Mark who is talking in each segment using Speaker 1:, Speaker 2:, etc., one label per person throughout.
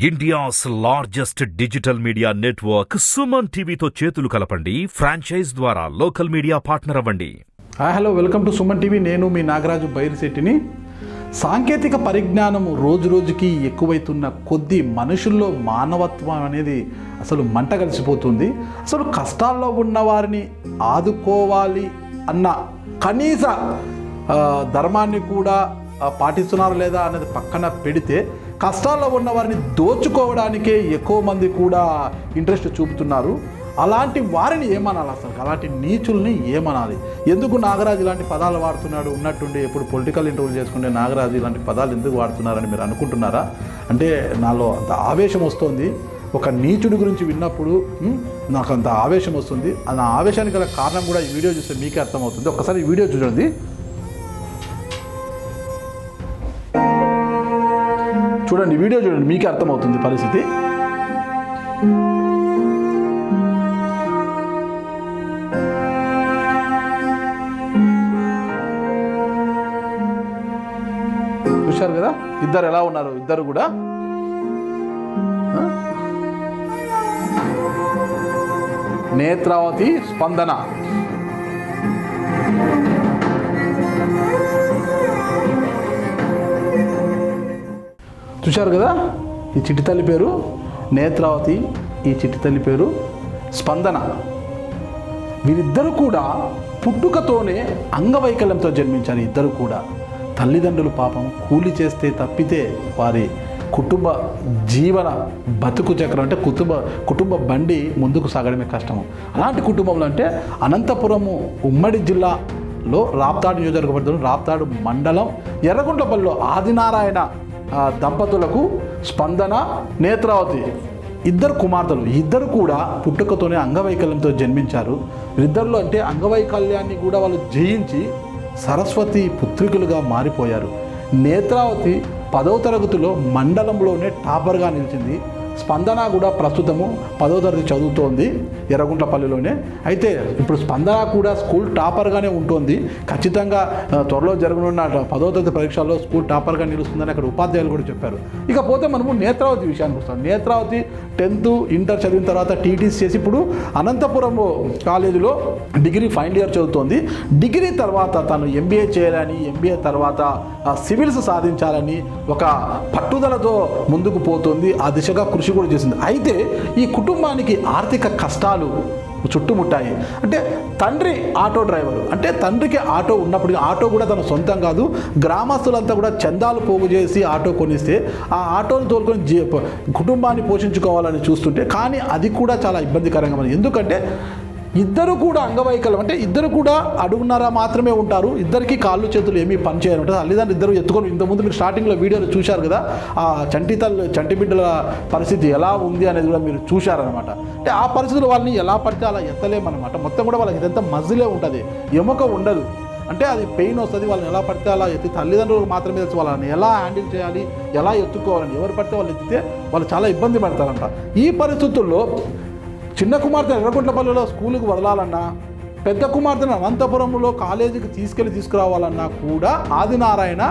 Speaker 1: India's largest digital media network Suman టీవీతో చేతులు కలపండి. ఫ్రాంచైజ్ ద్వారా లోకల్ మీడియా పార్ట్నర్ అవ్వండి.
Speaker 2: Hello, welcome to Suman TV. నేను మీ నాగరాజు బైరిశెట్టిని. సాంకేతిక పరిజ్ఞానం రోజు రోజుకి ఎక్కువైతున్న కొద్దీ మనుషుల్లో మానవత్వం అనేది అసలు మంట కలిసిపోతుంది. అసలు కష్టాల్లో ఉన్న వారిని ఆదుకోవాలి అన్న కనీస ధర్మాన్ని కూడా పాటిస్తున్నారు లేదా అనేది పక్కన పెడితే, కష్టాల్లో ఉన్న వారిని దోచుకోవడానికే ఎక్కువ మంది కూడా ఇంట్రెస్ట్ చూపుతున్నారు. అలాంటి వారిని ఏమనాలి? అసలు అలాంటి నీచుల్ని ఏమనాలి? ఎందుకు నాగరాజు ఇలాంటి పదాలు వాడుతున్నాడు? ఉన్నట్టుండి ఎప్పుడు పొలిటికల్ ఇంటర్వ్యూ చేసుకుంటే నాగరాజు ఇలాంటి పదాలు ఎందుకు వాడుతున్నారని మీరు అనుకుంటున్నారా? అంటే నాలో అంత ఆవేశం వస్తుంది. ఒక నీచుడి గురించి విన్నప్పుడు నాకు అంత ఆవేశం వస్తుంది. ఆ ఆవేశానికి గల కారణం కూడా ఈ వీడియో చూస్తే మీకే అర్థమవుతుంది. ఒకసారి ఈ వీడియో చూడండి. వీడియో చూడండి, మీకే అర్థమవుతుంది పరిస్థితి. చూశారు కదా ఇద్దరు ఎలా ఉన్నారు? ఇద్దరు కూడా నేత్రావతి, స్పందన. చూశారు కదా, ఈ చిట్టి తల్లి పేరు నేత్రావతి, ఈ చిట్టి తల్లి పేరు స్పందన. వీరిద్దరూ కూడా పుట్టుకతోనే అంగవైకల్యంతో జన్మించారు. ఇద్దరు కూడా తల్లిదండ్రులు పాపం కూలి చేస్తే తప్పితే వారి కుటుంబ జీవన బతుకు చక్రం అంటే కుటుంబ బండి ముందుకు సాగడమే కష్టము. అలాంటి కుటుంబంలో అంటే అనంతపురము ఉమ్మడి జిల్లాలో రాప్తాడు నియోజకవర్గం, రాప్తాడు మండలం, ఎర్రగుంట్లపల్లిలో ఆదినారాయణ దంపతులకు స్పందన, నేత్రావతి ఇద్దరు కుమార్తెలు. ఇద్దరు కూడా పుట్టుకతోనే అంగవైకల్యంతో జన్మించారు. ఇద్దరిలో అంటే అంగవైకల్యాన్ని కూడా వాళ్ళు జయించి సరస్వతి పుత్రికలుగా మారిపోయారు. నేత్రావతి 10వ తరగతిలో మండలంలోనే టాపర్గా నిలిచింది. స్పందన కూడా ప్రస్తుతము 10వ తరగతి చదువుతోంది ఎర్రగుంట్లపల్లిలోనే. అయితే ఇప్పుడు స్పందన కూడా స్కూల్ టాపర్గానే ఉంటుంది. ఖచ్చితంగా త్వరలో జరగనున్న 10వ తరగతి పరీక్షల్లో స్కూల్ టాపర్గా నిలుస్తుందని అక్కడ ఉపాధ్యాయులు కూడా చెప్పారు. ఇకపోతే మనము నేత్రావతి విషయానికి వస్తాం. నేత్రావతి 10th ఇంటర్ చదివిన తర్వాత టీటీసీ చేసి ఇప్పుడు అనంతపురం కాలేజీలో డిగ్రీ ఫైనల్ ఇయర్ చదువుతోంది. డిగ్రీ తర్వాత తను ఎంబీఏ చేయాలని, ఎంబీఏ తర్వాత సివిల్స్ సాధించాలని ఒక పట్టుదలతో ముందుకు పోతుంది. ఆ దిశగా కృషి కూడా చేసింది. అయితే ఈ కుటుంబానికి ఆర్థిక కష్టాలు చుట్టుముట్టాయి. అంటే తండ్రి ఆటో డ్రైవరు, అంటే తండ్రికి ఆటో ఉన్నప్పటికీ ఆటో కూడా తన సొంతం కాదు. గ్రామస్తులంతా కూడా చందాలు పోగు చేసి ఆటో కొనిస్తే ఆ ఆటోను తోలుకొని కుటుంబాన్ని పోషించుకోవాలని చూస్తుంటే, కానీ అది కూడా చాలా ఇబ్బందికరంగా ఉంది. ఎందుకంటే ఇద్దరు కూడా అంగవైకల్యం, అంటే ఇద్దరు కూడా అడుగున్నర మాత్రమే ఉంటారు. ఇద్దరికి కాళ్ళు చేతులు ఏమీ పనిచేయరు. అంటే తల్లిదండ్రులు ఇద్దరు ఎత్తుకొని, ఇంతకుముందు మీరు స్టార్టింగ్లో వీడియోలో చూశారు కదా, ఆ చంటి బిడ్డల పరిస్థితి ఎలా ఉంది అనేది కూడా మీరు చూశారనమాట. అంటే ఆ పరిస్థితులు వాళ్ళని ఎలా పడితే అలా ఎత్తలేమన్నమాట. మొత్తం కూడా వాళ్ళకి ఇదంతా మజిలే ఉంటుంది, ఎముక ఉండదు. అంటే అది పెయిన్ వస్తుంది. వాళ్ళని ఎలా పడితే అలా ఎత్తి, తల్లిదండ్రులకు మాత్రమే తెలుసు వాళ్ళని ఎలా హ్యాండిల్ చేయాలి, ఎలా ఎత్తుకోవాలని. ఎవరు పడితే వాళ్ళు ఎత్తితే వాళ్ళు చాలా ఇబ్బంది పడతారంట. ఈ పరిస్థితుల్లో చిన్న కుమార్తెను ఎర్రగుంట్లపల్లిలో స్కూలుకు వదలాలన్నా, పెద్ద కుమార్తెను అనంతపురంలో కాలేజీకి తీసుకురావాలన్నా కూడా ఆదినారాయణ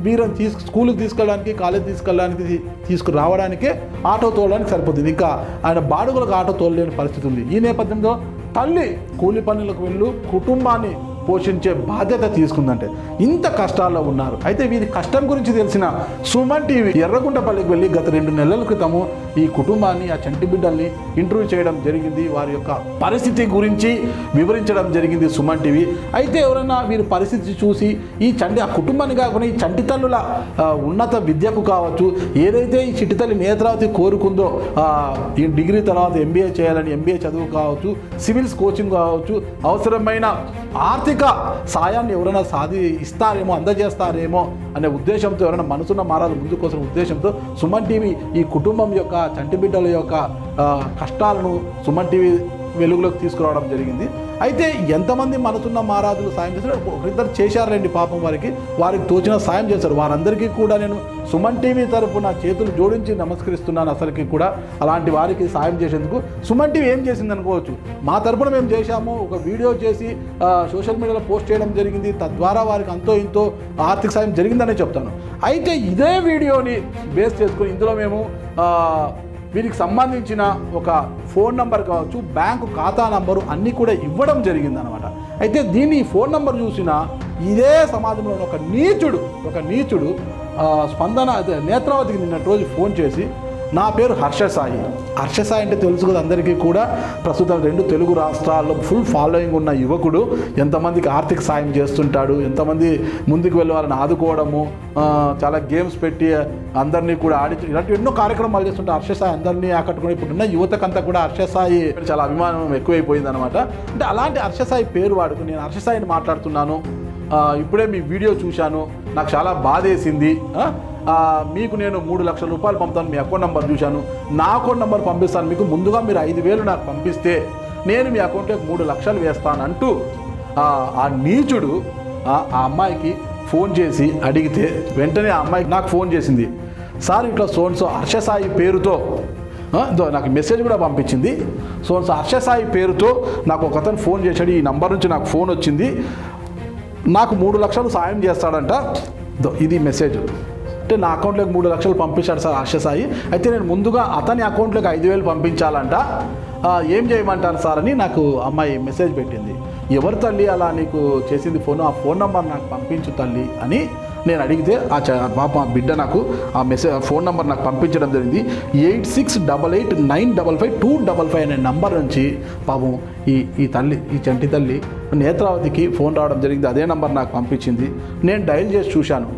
Speaker 2: వీరిని స్కూల్కి తీసుకెళ్ళడానికి, కాలేజీ తీసుకురావడానికే ఆటో తోలడానికి సరిపోతుంది. ఇంకా ఆయన బాడుగులకు ఆటో తోలలేని పరిస్థితి ఉంది. ఈ నేపథ్యంలో తల్లి కూలి పనులకు వెళ్ళు కుటుంబాన్ని పోషించే బాధ్యత తీసుకుందంటే ఇంత కష్టాల్లో ఉన్నారు. అయితే వీరి కష్టం గురించి తెలిసిన సుమన్ టీవీ ఎర్రగుంట్లపల్లికి వెళ్ళి గత 2 నెలల క్రితము ఈ కుటుంబాన్ని, ఆ చంటి బిడ్డల్ని ఇంటర్వ్యూ చేయడం జరిగింది. వారి యొక్క పరిస్థితి గురించి వివరించడం జరిగింది సుమన్ టీవీ. అయితే ఎవరైనా వీరి పరిస్థితి చూసి ఆ కుటుంబాన్ని కాకుండా ఈ చంటి తల్లుల ఉన్నత విద్యకు కావచ్చు, ఏదైతే ఈ చిట్టి తల్లి నేత్రావతి కోరుకుందో ఈ డిగ్రీ తర్వాత ఎంబీఏ చేయాలని, ఎంబీఏ చదువు కావచ్చు, సివిల్స్ కోచింగ్ కావచ్చు, అవసరమైన ఆర్థిక సాయాన్ని ఎవరైనా ఇస్తారేమో, అందజేస్తారేమో అనే ఉద్దేశంతో, ఎవరైనా మనసున్న మారాలు ముందు కోసం ఉద్దేశంతో సుమన్ టీవీ ఈ కుటుంబం యొక్క, చంటి బిడ్డల యొక్క కష్టాలను సుమన్ టీవీ వెలుగులోకి తీసుకురావడం జరిగింది. అయితే ఎంతమంది మనసున్న మహారాజులు సాయం చేశారు, ఒకరిద్దరు చేశారులేండి పాపం, వారికి తోచిన సాయం చేశారు. వారందరికీ కూడా నేను సుమన్ టీవీ తరపున చేతులు జోడించి నమస్కరిస్తున్నాను. అసలుకి కూడా అలాంటి వారికి సాయం చేసేందుకు సుమన్ టీవీ ఏం చేసింది అనుకోవచ్చు, మా తరపున మేము చేశాము, ఒక వీడియో చేసి సోషల్ మీడియాలో పోస్ట్ చేయడం జరిగింది, తద్వారా వారికి అంతో ఇంతో ఆర్థిక సాయం జరిగిందనే చెప్తాను. అయితే ఇదే వీడియోని బేస్ చేసుకుని ఇందులో మేము వీరికి సంబంధించిన ఒక ఫోన్ నంబర్ కావచ్చు, బ్యాంకు ఖాతా నంబరు అన్నీ కూడా ఇవ్వడం జరిగిందనమాట. అయితే దీన్ని ఫోన్ నంబర్ చూసిన ఇదే సమాజంలో ఒక నీచుడు స్పందన నేత్రావతికి నిన్నటి రోజు ఫోన్ చేసి, నా పేరు హర్షసాయి అంటే తెలుసు కదా అందరికీ కూడా, ప్రస్తుతం 2 తెలుగు రాష్ట్రాల్లో ఫుల్ ఫాలోయింగ్ ఉన్న యువకుడు, ఎంతమందికి ఆర్థిక సాయం చేస్తుంటాడు, ఎంతమంది ముందుకు వెళ్ళి వాళ్ళని ఆదుకోవడము, చాలా గేమ్స్ పెట్టి అందరినీ కూడా ఇలాంటి ఎన్నో కార్యక్రమాలు చేస్తుంటే హర్షసాయి అందరినీ ఆకట్టుకుని ఇప్పుడున్న యువతకంతా కూడా హర్షసాయి చాలా అభిమానం ఎక్కువైపోయింది అనమాట. అంటే అలాంటి హర్షసాయి పేరు వాడుకుని నేను హర్షసాయిని మాట్లాడుతున్నాను, ఇప్పుడే మీ వీడియో చూశాను, నాకు చాలా బాధేసింది, మీకు నేను 3 లక్షల రూపాయలు పంపుతాను, మీ అకౌంట్ నెంబర్ చూశాను, నా అకౌంట్ నెంబర్ పంపిస్తాను, మీకు ముందుగా మీరు 5,000 నాకు పంపిస్తే నేను మీ అకౌంట్లోకి 3 లక్షలు వేస్తాను అంటూ ఆ నీచుడు ఆ అమ్మాయికి ఫోన్ చేసి అడిగితే, వెంటనే ఆ అమ్మాయికి నాకు ఫోన్ చేసింది, సార్ ఇట్లా సోన్సో హర్షసాయి పేరుతో నాకు మెసేజ్ కూడా పంపించింది, సోన్సో హర్షసాయి పేరుతో నాకు ఒకతను ఫోన్ చేశాడు, ఈ నంబర్ నుంచి నాకు ఫోన్ వచ్చింది, నాకు 3 లక్షలు సాయం చేస్తాడంట, ఇది మెసేజ్. అంటే నా అకౌంట్లోకి 3 లక్షలు పంపించాడు సార్ హర్షసాయి, అయితే నేను ముందుగా అతని అకౌంట్లోకి 5,000 పంపించాలంట, ఏం చేయమంటారు సార్ అని నాకు అమ్మాయి మెసేజ్ పెట్టింది. ఎవరు తల్లి అలా నీకు చేసింది ఫోన్, ఆ ఫోన్ నెంబర్ నాకు పంపించు తల్లి అని నేను అడిగితే పాప బిడ్డ నాకు ఆ ఫోన్ నెంబర్ నాకు పంపించడం జరిగింది. 8688955255 అనే నంబర్ నుంచి పాపం ఈ చంటి తల్లి నేత్రావతికి ఫోన్ రావడం జరిగింది. అదే నెంబర్ నాకు పంపించింది. నేను డైల్ చేసి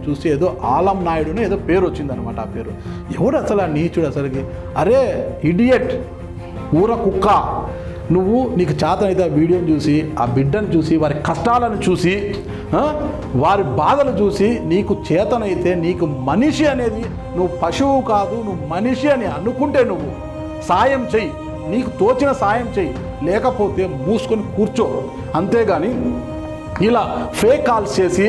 Speaker 2: చూసి ఏదో ఆలం నాయుడుని ఏదో పేరు వచ్చిందనమాట. ఆ పేరు ఎవడు అసలు ఆ నీచుడు అసలుకి, అరే ఇడియట్ ఊర కుక్క, నీకు చేతనైతే ఆ వీడియోని చూసి, ఆ బిడ్డను చూసి, వారి కష్టాలను చూసి, వారి బాధలు చూసి, నీకు చేతనైతే నీకు మనిషి అనేది, నువ్వు పశువు కాదు, నువ్వు మనిషి అని అనుకుంటే నువ్వు సాయం చెయ్యి, నీకు తోచిన సాయం చెయ్యి, లేకపోతే మూసుకొని కూర్చో. అంతేగాని ఇలా ఫేక్ కాల్స్ చేసి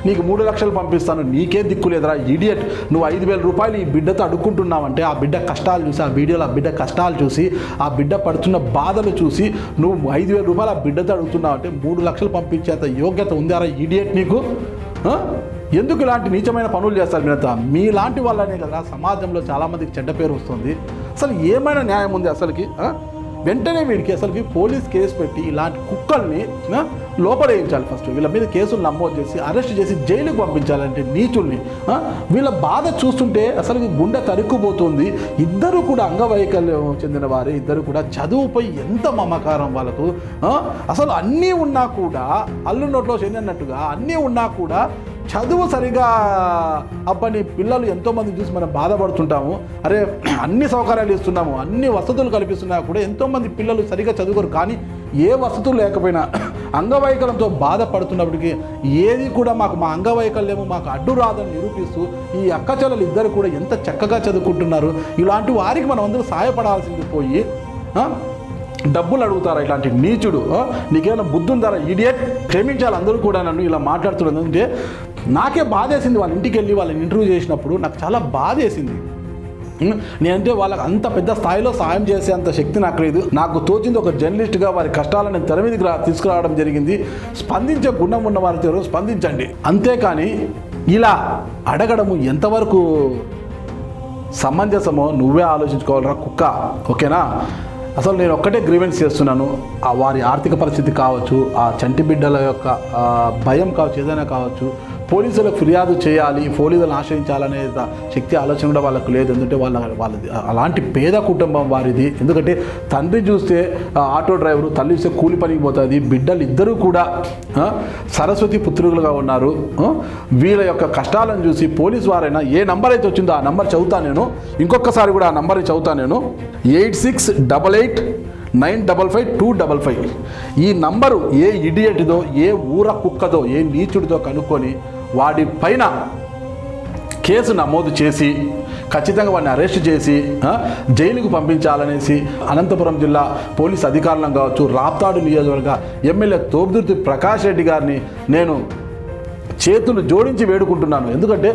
Speaker 2: నీకు 3 లక్షలు పంపిస్తాను, నీకే దిక్కు లేదురా ఇడియట్, నువ్వు 5,000 రూపాయలు ఈ బిడ్డతో అడుక్కుంటున్నావంటే, ఆ బిడ్డ కష్టాలు చూసి, ఆ వీడియోలో ఆ బిడ్డ కష్టాలు చూసి, ఆ బిడ్డ పడుతున్న బాధలు చూసి నువ్వు 5,000 రూపాయలు ఆ బిడ్డతో అడుగుతున్నావంటే 3 లక్షలు పంపించేంత యోగ్యత ఉందారా ఇడియట్ నీకు? ఎందుకు ఇలాంటి నీచమైన పనులు చేస్తారు మీరంతా? మీలాంటి వాళ్ళనే కదా సమాజంలో చాలామందికి చెడ్డ పేరు వస్తుంది. అసలు ఏమైనా న్యాయం ఉంది అసలుకి? వెంటనే వీడికి అసలుకి పోలీస్ కేసు పెట్టి ఇలాంటి కుక్కల్ని లోపలేయించాలి. ఫస్ట్ వీళ్ళ మీద కేసులు నమోదు చేసి అరెస్ట్ చేసి జైలుకు పంపించాలంటే నీచుల్ని. వీళ్ళ బాధ చూస్తుంటే అసలుకి గుండె తరుక్కుపోతుంది. ఇద్దరు కూడా అంగవైకల్యం చెందిన వారే, ఇద్దరు కూడా చదువుపై ఎంత మమకారం వాళ్ళకు. అసలు అన్నీ ఉన్నా కూడా, అల్లు నోట్లో చెందినట్టుగా అన్నీ ఉన్నా కూడా చదువు సరిగా అప్పని పిల్లలు ఎంతోమంది చూసి మనం బాధపడుతుంటాము. అరే అన్ని సౌకర్యాలు ఇస్తున్నాము, అన్ని వసతులు కల్పిస్తున్నా కూడా ఎంతోమంది పిల్లలు సరిగా చదువుకోరు. కానీ ఏ వసతులు లేకపోయినా అంగవైకల్యంతో బాధపడుతున్నప్పటికీ ఏది కూడా మా అంగవైకల్యము మాకు అడ్డు రాదని నిరూపిస్తూ ఈ అక్కచెల్లెలు ఇద్దరు కూడా ఎంత చక్కగా చదువుకుంటున్నారు. ఇలాంటి వారికి మనం అందరూ సహాయపడాల్సింది పోయి డబ్బులు అడుగుతారా ఇట్లాంటి నీచుడు? నీకేమైనా బుద్ధి ఉందారా ఇడియట్? క్షమించాలి అందరూ కూడా నన్ను ఇలా మాట్లాడుతున్నది. అంటే నాకే బాధేసింది, వాళ్ళ ఇంటికి వెళ్ళి వాళ్ళని ఇంటర్వ్యూ చేసినప్పుడు నాకు చాలా బాధేసింది. నేనంటే వాళ్ళకి అంత పెద్ద స్థాయిలో సాయం చేసే అంత శక్తి నాకు లేదు. నాకు తోచింది ఒక జర్నలిస్ట్గా వారి కష్టాలను తెర మీదకి తీసుకురావడం జరిగింది. స్పందించే గుణం ఉన్న వారితో స్పందించండి, అంతేకాని ఇలా అడగడము ఎంతవరకు సమంజసమో నువ్వే ఆలోచించుకోవాలరా కుక్క, ఓకేనా? అసలు నేను ఒక్కటే గ్రీవెన్స్ చేస్తున్నాను. వారి ఆర్థిక పరిస్థితి కావచ్చు, ఆ చంటి బిడ్డల యొక్క భయం కావచ్చు, ఏదైనా కావచ్చు, పోలీసులకు ఫిర్యాదు చేయాలి, పోలీసులను ఆశ్రయించాలనే శక్తి ఆలోచన కూడా వాళ్ళకు లేదు. ఎందుకంటే వాళ్ళది అలాంటి పేద కుటుంబం వారిది. ఎందుకంటే తండ్రి చూస్తే ఆటో డ్రైవరు, తల్లి చూస్తే కూలి పనికి పోతుంది. బిడ్డలు ఇద్దరూ కూడా సరస్వతి పుత్రులుగా ఉన్నారు. వీళ్ళ యొక్క కష్టాలను చూసి పోలీసు వారైనా ఏ నంబర్ అయితే వచ్చిందో ఆ నంబర్ చదువుతాను నేను, ఇంకొకసారి కూడా ఆ నంబర్ చదువుతాను నేను, 8688955255. ఈ నంబరు ఏ ఇడియట్దో, ఏ ఊర కుక్కదో, ఏ నీచుడిదో కనుక్కొని వాడి పైన కేసు నమోదు చేసి ఖచ్చితంగా వాడిని అరెస్ట్ చేసి జైలుకు పంపించాలనేసి అనంతపురం జిల్లా పోలీస్ అధికారులను కావచ్చు, రాప్తాడు నియోజకవర్గ ఎమ్మెల్యే తోపుదుర్తి ప్రకాష్ రెడ్డి గారిని నేను చేతులు జోడించి వేడుకుంటున్నాను. ఎందుకంటే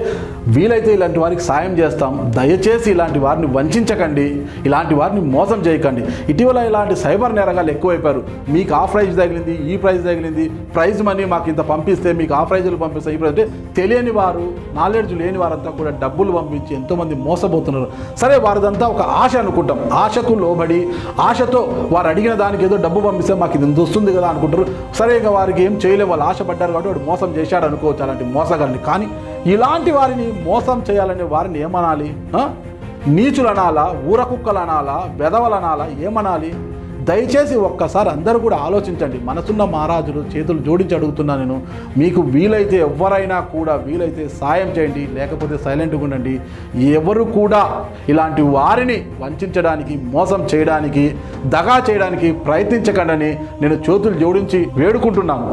Speaker 2: వీలైతే ఇలాంటి వారికి సాయం చేస్తాం. దయచేసి ఇలాంటి వారిని వంచకండి, ఇలాంటి వారిని మోసం చేయకండి. ఇటీవల ఇలాంటి సైబర్ నేరగాలు ఎక్కువైపోయారు. మీకు ఆ ప్రైజ్ తగిలింది, ఈ ప్రైజ్ తగిలింది, ప్రైజ్ మనీ మాకు ఇంత పంపిస్తే మీకు ఆ ప్రైజులు పంపిస్తే ఈ ప్రైజ్ అంటే తెలియని వారు, నాలెడ్జ్ లేని వారంతా కూడా డబ్బులు పంపించి ఎంతోమంది మోసపోతున్నారు. సరే, వారిదంతా ఒక ఆశ అనుకుంటాం. ఆశకు లోబడి ఆశతో వారు అడిగిన దానికి ఏదో డబ్బు పంపిస్తే మాకు ఇది ఇంత వస్తుంది కదా అనుకుంటారు. సరే, ఇక వారికి ఏం చేయలేవు, వాళ్ళు ఆశపడ్డారు కాబట్టి వాడు మోసం చేశాడు అనుకోవచ్చు అలాంటి మోసగారిని. కానీ ఇలాంటి వారిని మోసం చేయాలనే వారిని ఏమనాలి? నీచులు అనాలా, ఊరకుక్కలు అనాలా, వెధవలు అనాలా, ఏమనాలి? దయచేసి ఒక్కసారి అందరూ కూడా ఆలోచించండి. మనసున్న మహారాజులు చేతులు జోడించి అడుగుతున్నా నేను, మీకు వీలైతే ఎవరైనా కూడా వీలైతే సాయం చేయండి, లేకపోతే సైలెంట్గా ఉండండి. ఎవరు కూడా ఇలాంటి వారిని వంచడానికి, మోసం చేయడానికి, దగా చేయడానికి ప్రయత్నించకండి నేను చేతులు జోడించి వేడుకుంటున్నాను.